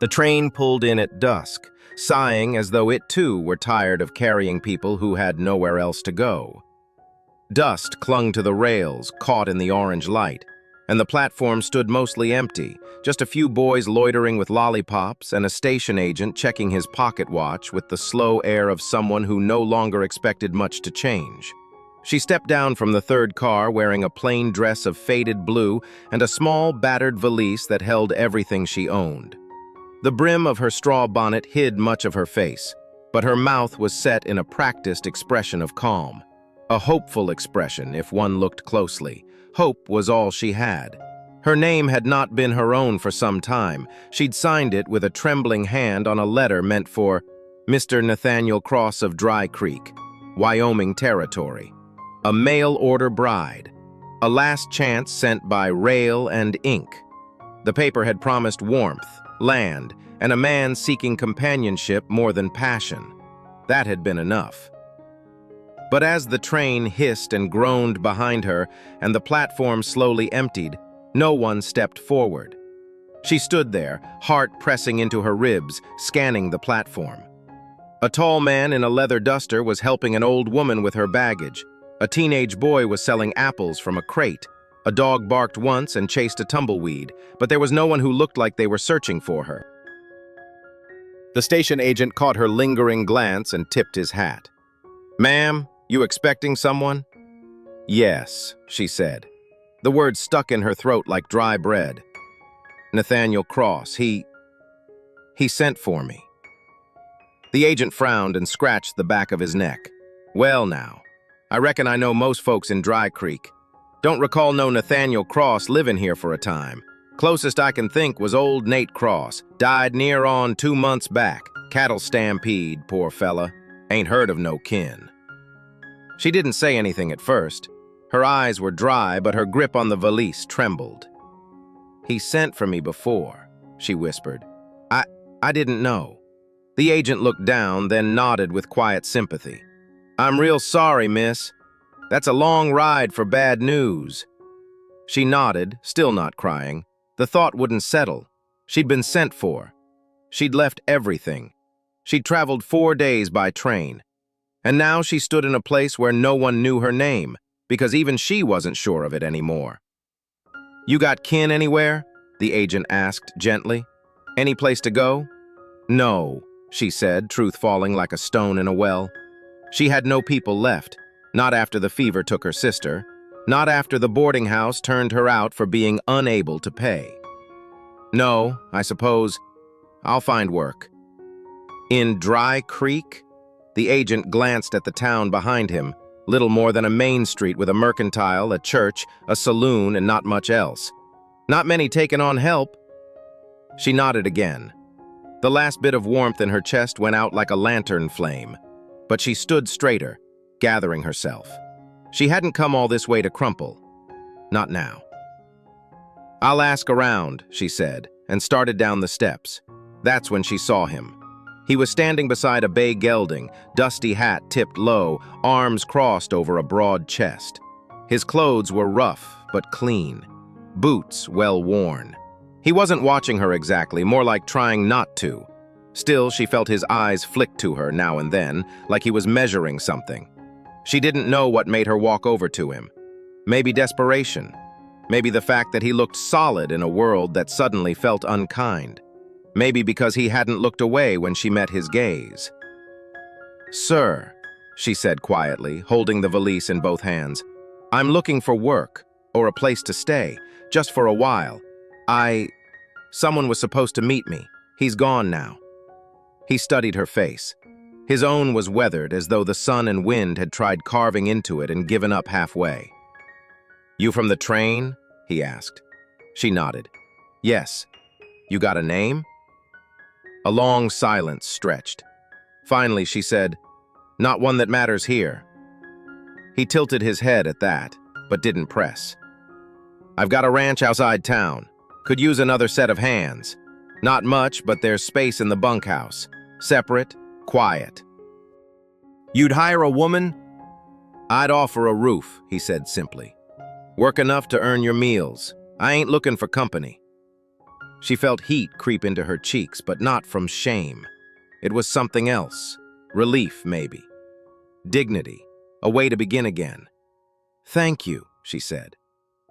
The train pulled in at dusk, sighing as though it too were tired of carrying people who had nowhere else to go. Dust clung to the rails, caught in the orange light, and the platform stood mostly empty, just a few boys loitering with lollipops and a station agent checking his pocket watch with the slow air of someone who no longer expected much to change. She stepped down from the third car wearing a plain dress of faded blue and a small, battered valise that held everything she owned. The brim of her straw bonnet hid much of her face, but her mouth was set in a practiced expression of calm. A hopeful expression, if one looked closely. Hope was all she had. Her name had not been her own for some time. She'd signed it with a trembling hand on a letter meant for Mr. Nathaniel Cross of Dry Creek, Wyoming Territory. A mail-order bride. A last chance sent by rail and ink. The paper had promised warmth, land, and a man seeking companionship more than passion. That had been enough. But as the train hissed and groaned behind her and the platform slowly emptied, no one stepped forward. She stood there, heart pressing into her ribs, scanning the platform. A tall man in a leather duster was helping an old woman with her baggage. A teenage boy was selling apples from a crate. A dog barked once and chased a tumbleweed, but there was no one who looked like they were searching for her. The station agent caught her lingering glance and tipped his hat. "Ma'am, you expecting someone?" "Yes," she said. The words stuck in her throat like dry bread. "Nathaniel Cross, he sent for me." The agent frowned and scratched the back of his neck. "Well now, I reckon I know most folks in Dry Creek. Don't recall no Nathaniel Cross living here for a time. Closest I can think was old Nate Cross. Died near on 2 months back. Cattle stampede, poor fella. Ain't heard of no kin." She didn't say anything at first. Her eyes were dry, but her grip on the valise trembled. "He sent for me before," she whispered. I didn't know." The agent looked down, then nodded with quiet sympathy. "I'm real sorry, miss. That's a long ride for bad news." She nodded, still not crying. The thought wouldn't settle. She'd been sent for. She'd left everything. She'd traveled 4 days by train. And now she stood in a place where no one knew her name, because even she wasn't sure of it anymore. "You got kin anywhere?" the agent asked gently. "Any place to go?" "No," she said, truth falling like a stone in a well. She had no people left, not after the fever took her sister, not after the boarding house turned her out for being unable to pay. "No, I suppose I'll find work." "In Dry Creek?" The agent glanced at the town behind him, little more than a main street with a mercantile, a church, a saloon, and not much else. "Not many taking on help." She nodded again. The last bit of warmth in her chest went out like a lantern flame, but she stood straighter, gathering herself. She hadn't come all this way to crumple. Not now. "I'll ask around," she said, and started down the steps. That's when she saw him. He was standing beside a bay gelding, dusty hat tipped low, arms crossed over a broad chest. His clothes were rough but clean, boots well worn. He wasn't watching her exactly, more like trying not to. Still, she felt his eyes flick to her now and then, like he was measuring something. She didn't know what made her walk over to him. Maybe desperation. Maybe the fact that he looked solid in a world that suddenly felt unkind. Maybe because he hadn't looked away when she met his gaze. "Sir," she said quietly, holding the valise in both hands, "I'm looking for work, or a place to stay, just for a while. Someone was supposed to meet me. He's gone now." He studied her face. His own was weathered, as though the sun and wind had tried carving into it and given up halfway. "You from the train?" he asked. She nodded. "Yes. You got a name?" A long silence stretched. Finally, she said, "Not one that matters here." He tilted his head at that, but didn't press. "I've got a ranch outside town. Could use another set of hands. Not much, but there's space in the bunkhouse. Separate, quiet." "You'd hire a woman?" "I'd offer a roof," he said simply. "Work enough to earn your meals. I ain't looking for company." She felt heat creep into her cheeks, but not from shame. It was something else. Relief, maybe. Dignity. A way to begin again. "Thank you," she said.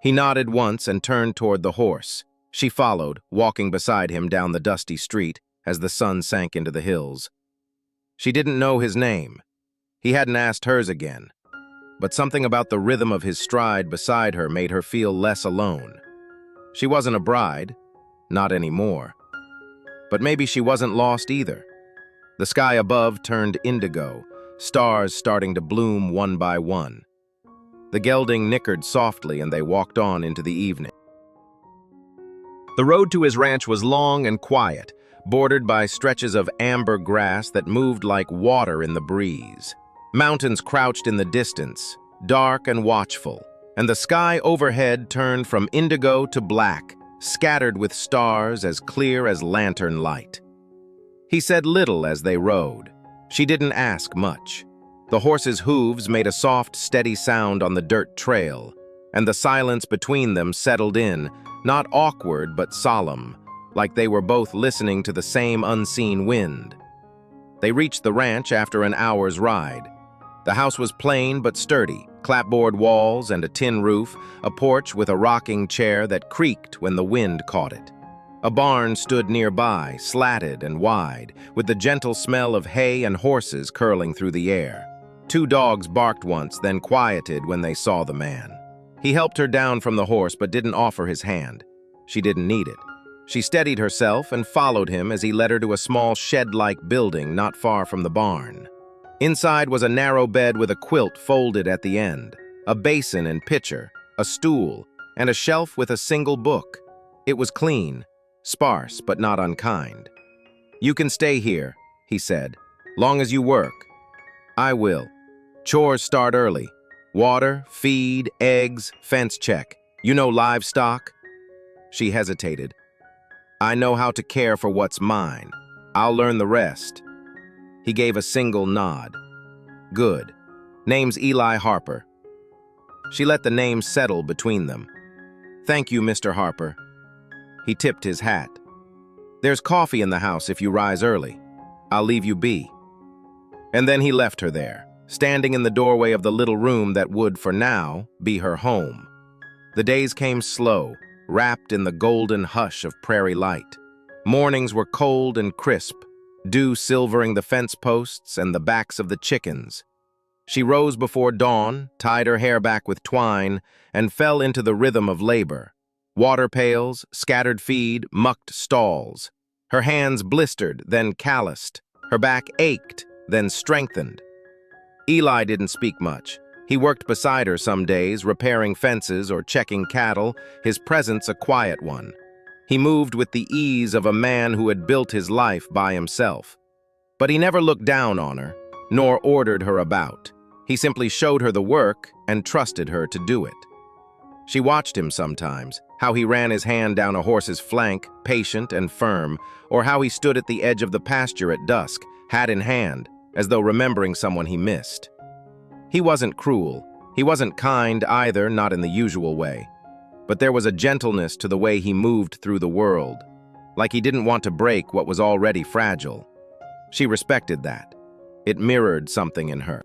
He nodded once and turned toward the horse. She followed, walking beside him down the dusty street as the sun sank into the hills. She didn't know his name. He hadn't asked hers again. But something about the rhythm of his stride beside her made her feel less alone. She wasn't a bride, not anymore. But maybe she wasn't lost either. The sky above turned indigo, stars starting to bloom one by one. The gelding nickered softly and they walked on into the evening. The road to his ranch was long and quiet, bordered by stretches of amber grass that moved like water in the breeze. Mountains crouched in the distance, dark and watchful, and the sky overhead turned from indigo to black, scattered with stars as clear as lantern light. He said little as they rode. She didn't ask much. The horse's hooves made a soft, steady sound on the dirt trail, and the silence between them settled in, not awkward but solemn, like they were both listening to the same unseen wind. They reached the ranch after an hour's ride. The house was plain but sturdy, clapboard walls and a tin roof, a porch with a rocking chair that creaked when the wind caught it. A barn stood nearby, slatted and wide, with the gentle smell of hay and horses curling through the air. 2 dogs barked once, then quieted when they saw the man. He helped her down from the horse but didn't offer his hand. She didn't need it. She steadied herself and followed him as he led her to a small shed-like building not far from the barn. Inside was a narrow bed with a quilt folded at the end, a basin and pitcher, a stool, and a shelf with a single book. It was clean, sparse but not unkind. "You can stay here," he said, "long as you work." "I will. Chores start early. Water, feed, eggs, fence check. You know livestock?" She hesitated. "I know how to care for what's mine. I'll learn the rest." He gave a single nod. "Good. Name's Eli Harper." She let the name settle between them. "Thank you, Mr. Harper." He tipped his hat. "There's coffee in the house if you rise early. I'll leave you be." And then he left her there, standing in the doorway of the little room that would, for now, be her home. The days came slow, wrapped in the golden hush of prairie light. Mornings were cold and crisp, dew silvering the fence posts and the backs of the chickens. She rose before dawn, tied her hair back with twine, and fell into the rhythm of labor. Water pails, scattered feed, mucked stalls. Her hands blistered, then calloused. Her back ached, then strengthened. Eli didn't speak much. He worked beside her some days, repairing fences or checking cattle, his presence a quiet one. He moved with the ease of a man who had built his life by himself. But he never looked down on her, nor ordered her about. He simply showed her the work and trusted her to do it. She watched him sometimes, how he ran his hand down a horse's flank, patient and firm, or how he stood at the edge of the pasture at dusk, hat in hand, as though remembering someone he missed. He wasn't cruel. He wasn't kind either, not in the usual way. But there was a gentleness to the way he moved through the world, like he didn't want to break what was already fragile. She respected that. It mirrored something in her.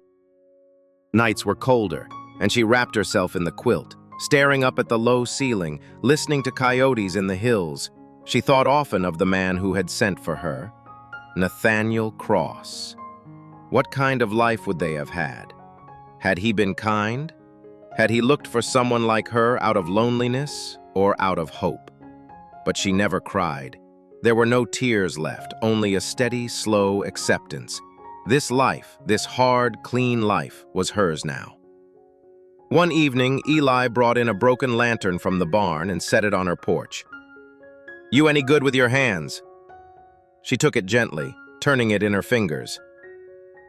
Nights were colder, and she wrapped herself in the quilt, staring up at the low ceiling, listening to coyotes in the hills. She thought often of the man who had sent for her, Nathaniel Cross. What kind of life would they have had? Had he been kind? Had he looked for someone like her out of loneliness or out of hope? But she never cried. There were no tears left, only a steady, slow acceptance. This life, this hard, clean life, was hers now. One evening, Eli brought in a broken lantern from the barn and set it on her porch. "You any good with your hands?" She took it gently, turning it in her fingers.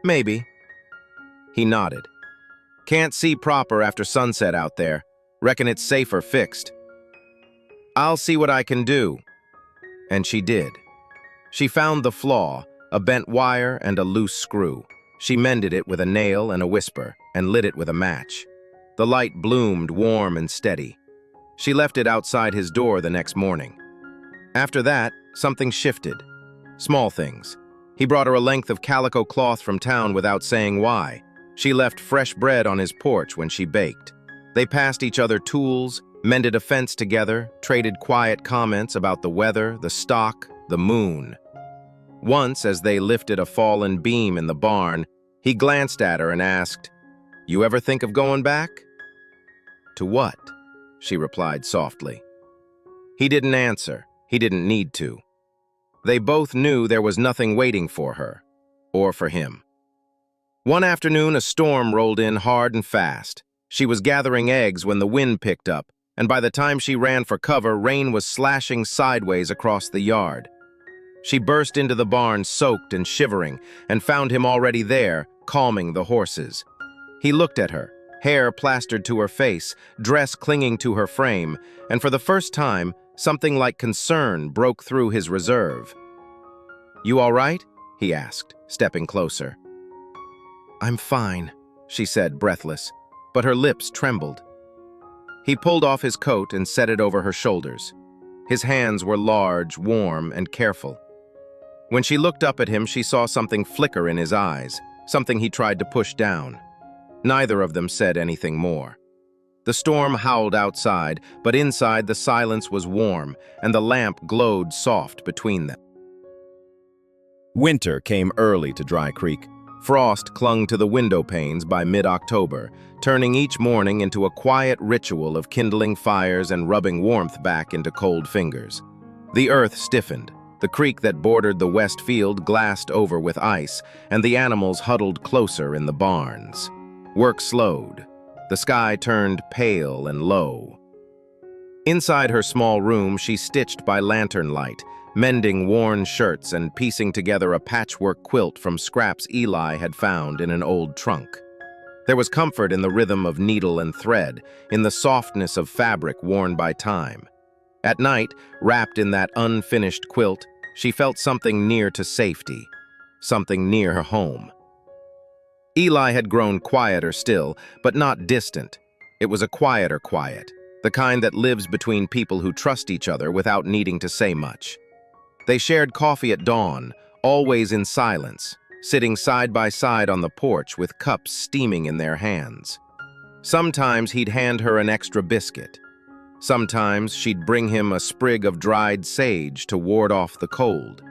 "Maybe." He nodded. "Can't see proper after sunset out there. Reckon it's safer fixed." "I'll see what I can do." And she did. She found the flaw, a bent wire and a loose screw. She mended it with a nail and a whisper, and lit it with a match. The light bloomed warm and steady. She left it outside his door the next morning. After that, something shifted. Small things. He brought her a length of calico cloth from town without saying why. She left fresh bread on his porch when she baked. They passed each other tools, mended a fence together, traded quiet comments about the weather, the stock, the moon. Once, as they lifted a fallen beam in the barn, he glanced at her and asked, "You ever think of going back?" "To what?" she replied softly. He didn't answer. He didn't need to. They both knew there was nothing waiting for her, or for him. One afternoon, a storm rolled in hard and fast. She was gathering eggs when the wind picked up, and by the time she ran for cover, rain was slashing sideways across the yard. She burst into the barn soaked and shivering, and found him already there, calming the horses. He looked at her, hair plastered to her face, dress clinging to her frame, and for the first time, something like concern broke through his reserve. "You all right?" he asked, stepping closer. "I'm fine," she said, breathless, but her lips trembled. He pulled off his coat and set it over her shoulders. His hands were large, warm, and careful. When she looked up at him, she saw something flicker in his eyes, something he tried to push down. Neither of them said anything more. The storm howled outside, but inside the silence was warm, and the lamp glowed soft between them. Winter came early to Dry Creek. Frost clung to the window panes by mid-October, turning each morning into a quiet ritual of kindling fires and rubbing warmth back into cold fingers. The earth stiffened. The creek that bordered the west field glassed over with ice, and the animals huddled closer in the barns. Work slowed. The sky turned pale and low. Inside her small room, she stitched by lantern light, mending worn shirts and piecing together a patchwork quilt from scraps Eli had found in an old trunk. There was comfort in the rhythm of needle and thread, in the softness of fabric worn by time. At night, wrapped in that unfinished quilt, she felt something near to safety, something near her home. Eli had grown quieter still, but not distant. It was a quieter quiet, the kind that lives between people who trust each other without needing to say much. They shared coffee at dawn, always in silence, sitting side by side on the porch with cups steaming in their hands. Sometimes he'd hand her an extra biscuit. Sometimes she'd bring him a sprig of dried sage to ward off the cold.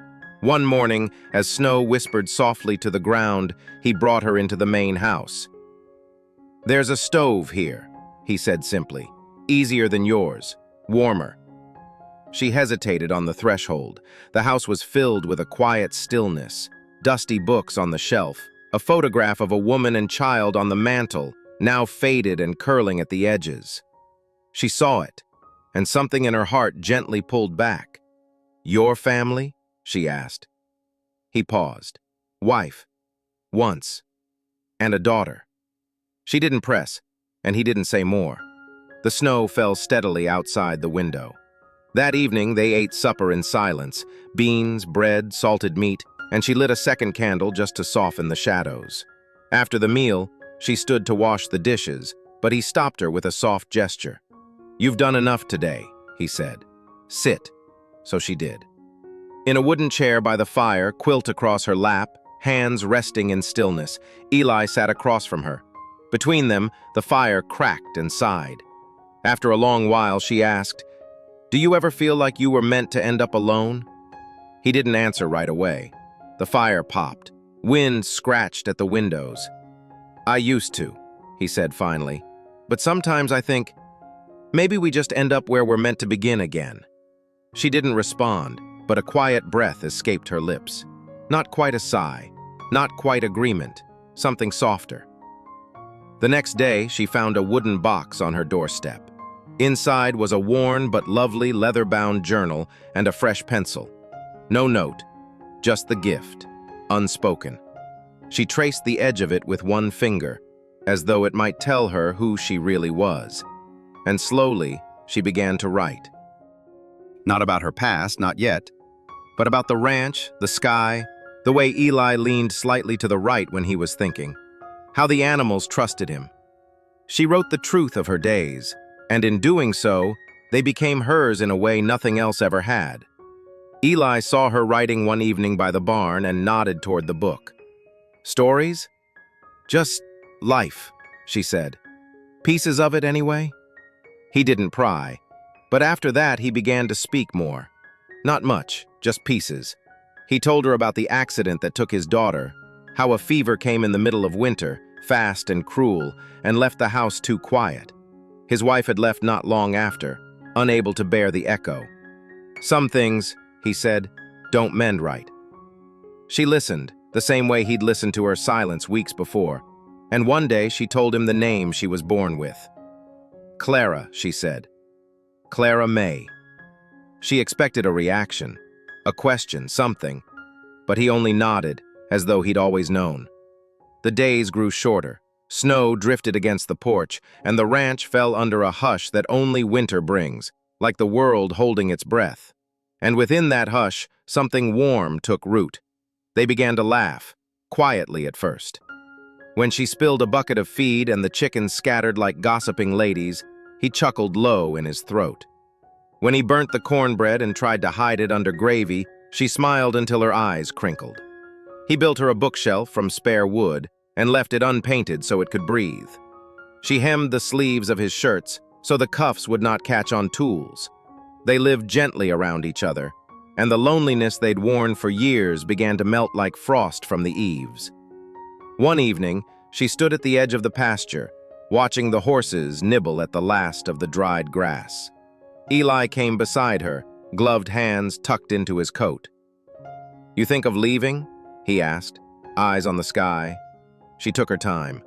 One morning, as snow whispered softly to the ground, he brought her into the main house. "There's a stove here," he said simply. "Easier than yours. Warmer." She hesitated on the threshold. The house was filled with a quiet stillness, dusty books on the shelf, a photograph of a woman and child on the mantel, now faded and curling at the edges. She saw it, and something in her heart gently pulled back. "Your family?" she asked. He paused. "Wife. Once. And a daughter." She didn't press, and he didn't say more. The snow fell steadily outside the window. That evening, they ate supper in silence, beans, bread, salted meat, and she lit a second candle just to soften the shadows. After the meal, she stood to wash the dishes, but he stopped her with a soft gesture. "You've done enough today," he said. "Sit." So she did. In a wooden chair by the fire, quilt across her lap, hands resting in stillness, Eli sat across from her. Between them, the fire cracked and sighed. After a long while, she asked, "Do you ever feel like you were meant to end up alone?" He didn't answer right away. The fire popped. Wind scratched at the windows. "I used to," he said finally. "But sometimes I think, maybe we just end up where we're meant to begin again." She didn't respond, but a quiet breath escaped her lips. Not quite a sigh, not quite agreement, something softer. The next day, she found a wooden box on her doorstep. Inside was a worn but lovely leather-bound journal and a fresh pencil. No note, just the gift, unspoken. She traced the edge of it with one finger, as though it might tell her who she really was. And slowly, she began to write. Not about her past, not yet, but about the ranch, the sky, the way Eli leaned slightly to the right when he was thinking, how the animals trusted him. She wrote the truth of her days, and in doing so, they became hers in a way nothing else ever had. Eli saw her writing one evening by the barn and nodded toward the book. "Stories? Just life," she said. "Pieces of it, anyway?" He didn't pry, but after that he began to speak more. Not much, just pieces. He told her about the accident that took his daughter, how a fever came in the middle of winter, fast and cruel, and left the house too quiet. His wife had left not long after, unable to bear the echo. "Some things," he said, "don't mend right." She listened, the same way he'd listened to her silence weeks before, and one day she told him the name she was born with. "Clara," she said. "Clara May." She expected a reaction, a question, something, but he only nodded, as though he'd always known. The days grew shorter. Snow drifted against the porch, and the ranch fell under a hush that only winter brings, like the world holding its breath. And within that hush, something warm took root. They began to laugh, quietly at first. When she spilled a bucket of feed and the chickens scattered like gossiping ladies, he chuckled low in his throat. When he burnt the cornbread and tried to hide it under gravy, she smiled until her eyes crinkled. He built her a bookshelf from spare wood and left it unpainted so it could breathe. She hemmed the sleeves of his shirts so the cuffs would not catch on tools. They lived gently around each other, and the loneliness they'd worn for years began to melt like frost from the eaves. One evening, she stood at the edge of the pasture, watching the horses nibble at the last of the dried grass. Eli came beside her, gloved hands tucked into his coat. "You think of leaving?" he asked, eyes on the sky. She took her time.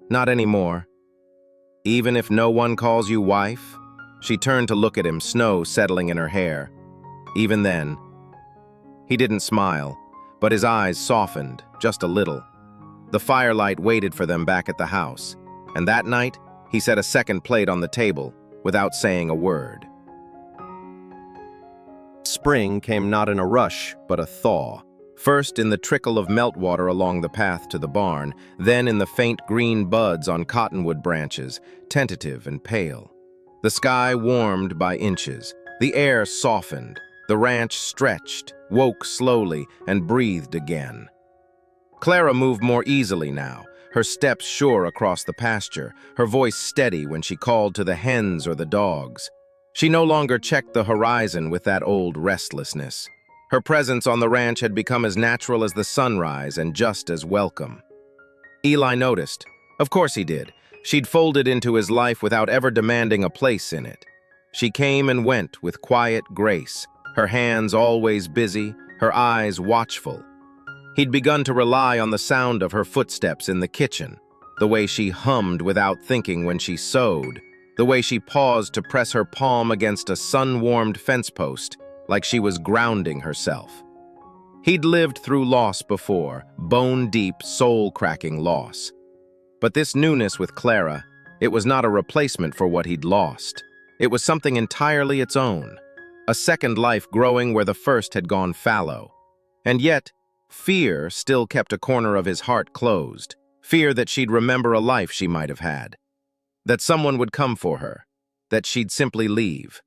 "Not anymore." "Even if no one calls you wife?" She turned to look at him, snow settling in her hair. "Even then." He didn't smile, but his eyes softened, just a little. The firelight waited for them back at the house, and that night, he set a second plate on the table, without saying a word. Spring came not in a rush, but a thaw. First in the trickle of meltwater along the path to the barn, then in the faint green buds on cottonwood branches, tentative and pale. The sky warmed by inches. The air softened. The ranch stretched, woke slowly, and breathed again. Clara moved more easily now, her steps sure across the pasture, her voice steady when she called to the hens or the dogs. She no longer checked the horizon with that old restlessness. Her presence on the ranch had become as natural as the sunrise and just as welcome. Eli noticed. Of course he did. She'd folded into his life without ever demanding a place in it. She came and went with quiet grace, her hands always busy, her eyes watchful. He'd begun to rely on the sound of her footsteps in the kitchen, the way she hummed without thinking when she sewed, the way she paused to press her palm against a sun-warmed fence post, like she was grounding herself. He'd lived through loss before, bone-deep, soul-cracking loss. But this newness with Clara, it was not a replacement for what he'd lost. It was something entirely its own, a second life growing where the first had gone fallow. And yet, fear still kept a corner of his heart closed, fear that she'd remember a life she might have had, that someone would come for her, that she'd simply leave.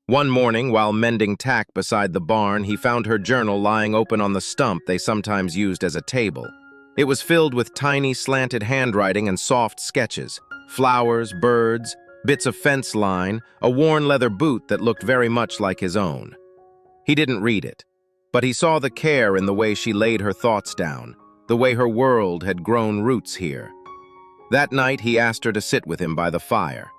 One morning, while mending tack beside the barn, he found her journal lying open on the stump they sometimes used as a table. It was filled with tiny, slanted handwriting and soft sketches, flowers, birds, bits of fence line, a worn leather boot that looked very much like his own. He didn't read it, but he saw the care in the way she laid her thoughts down, the way her world had grown roots here. That night, he asked her to sit with him by the fire.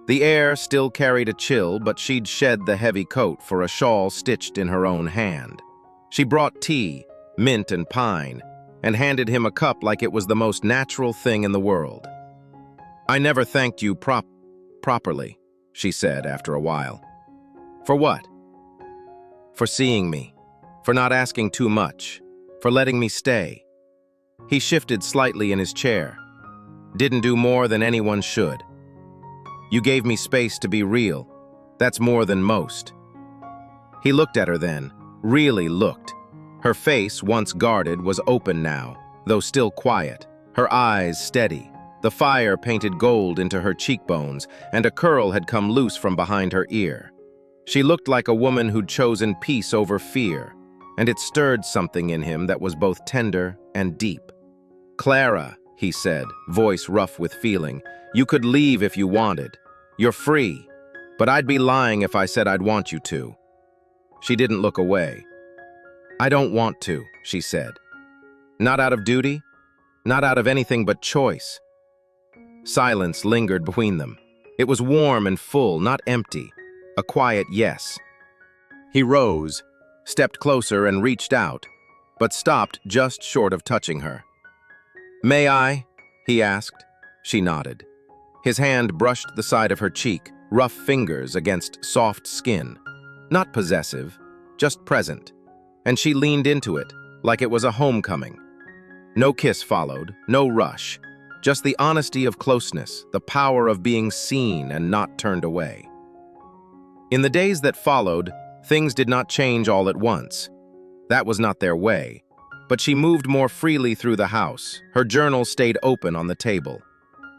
The air still carried a chill, but she'd shed the heavy coat for a shawl stitched in her own hand. She brought tea, mint and pine, and handed him a cup like it was the most natural thing in the world. "I never thanked you properly," she said after a while. "For what?" "For seeing me, for not asking too much, for letting me stay." He shifted slightly in his chair. "Didn't do more than anyone should. You gave me space to be real. That's more than most." He looked at her then, really looked. Her face, once guarded, was open now, though still quiet, her eyes steady. The fire painted gold into her cheekbones, and a curl had come loose from behind her ear. She looked like a woman who'd chosen peace over fear, and it stirred something in him that was both tender and deep. "Clara," he said, voice rough with feeling, "you could leave if you wanted. You're free, but I'd be lying if I said I'd want you to." She didn't look away. "I don't want to," she said. "Not out of duty, not out of anything but choice." Silence lingered between them. It was warm and full, not empty. A quiet yes. He rose, stepped closer and reached out, but stopped just short of touching her. "May I?" he asked. She nodded. His hand brushed the side of her cheek, rough fingers against soft skin. Not possessive, just present. And she leaned into it, like it was a homecoming. No kiss followed, no rush. Just the honesty of closeness, the power of being seen and not turned away. In the days that followed, things did not change all at once. That was not their way. But she moved more freely through the house. Her journal stayed open on the table.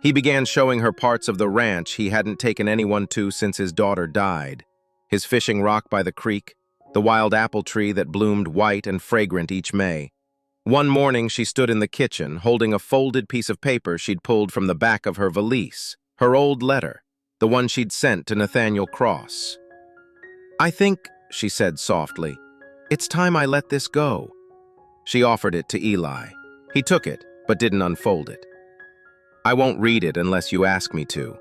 He began showing her parts of the ranch he hadn't taken anyone to since his daughter died. His fishing rock by the creek, the wild apple tree that bloomed white and fragrant each May. One morning she stood in the kitchen, holding a folded piece of paper she'd pulled from the back of her valise, her old letter, the one she'd sent to Nathaniel Cross. "I think," she said softly, "it's time I let this go." She offered it to Eli. He took it, but didn't unfold it. "I won't read it unless you ask me to."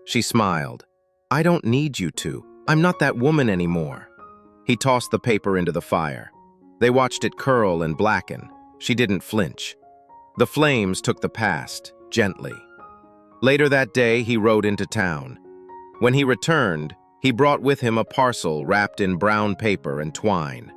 She smiled. "I don't need you to. I'm not that woman anymore." He tossed the paper into the fire. They watched it curl and blacken. She didn't flinch. The flames took the past, gently. Later that day, he rode into town. When he returned, he brought with him a parcel wrapped in brown paper and twine.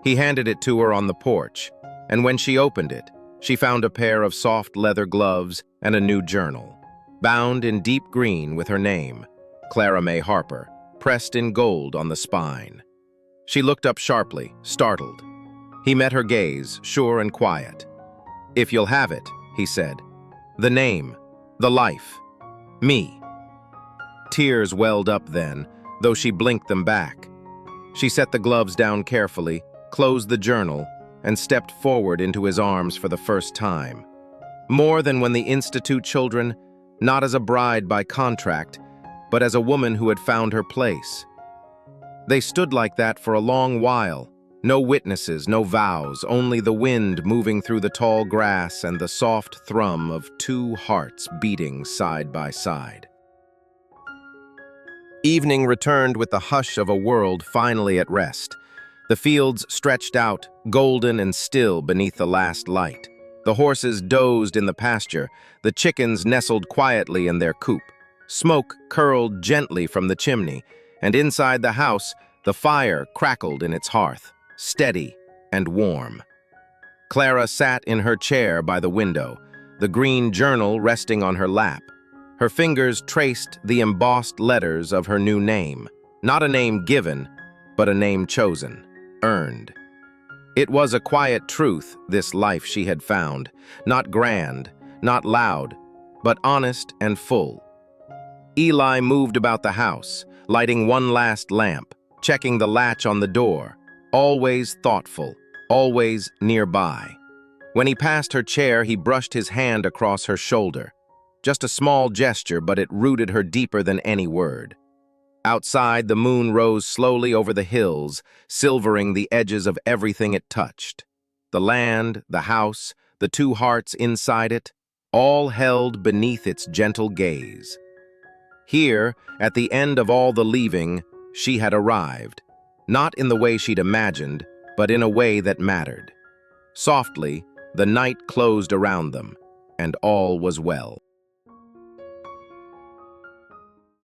He handed it to her on the porch, and when she opened it, she found a pair of soft leather gloves and a new journal, bound in deep green with her name, Clara May Harper, pressed in gold on the spine. She looked up sharply, startled. He met her gaze, sure and quiet. "If you'll have it," he said. "The name, the life, me." Tears welled up then, though she blinked them back. She set the gloves down carefully, closed the journal, and stepped forward into his arms for the first time. More than when the Institute children, not as a bride by contract, but as a woman who had found her place. They stood like that for a long while. No witnesses, no vows, only the wind moving through the tall grass and the soft thrum of two hearts beating side by side. Evening returned with the hush of a world finally at rest. The fields stretched out, golden and still beneath the last light. The horses dozed in the pasture, the chickens nestled quietly in their coop. Smoke curled gently from the chimney, and inside the house, the fire crackled in its hearth, steady and warm. Clara sat in her chair by the window, the green journal resting on her lap. Her fingers traced the embossed letters of her new name, not a name given, but a name chosen, earned. It was a quiet truth, this life she had found, not grand, not loud, but honest and full. Eli moved about the house, lighting one last lamp, checking the latch on the door, always thoughtful, always nearby. When he passed her chair, he brushed his hand across her shoulder. Just a small gesture, but it rooted her deeper than any word. Outside, the moon rose slowly over the hills, silvering the edges of everything it touched. The land, the house, the two hearts inside it, all held beneath its gentle gaze. Here, at the end of all the leaving, she had arrived, not in the way she'd imagined, but in a way that mattered. Softly, the night closed around them, and all was well.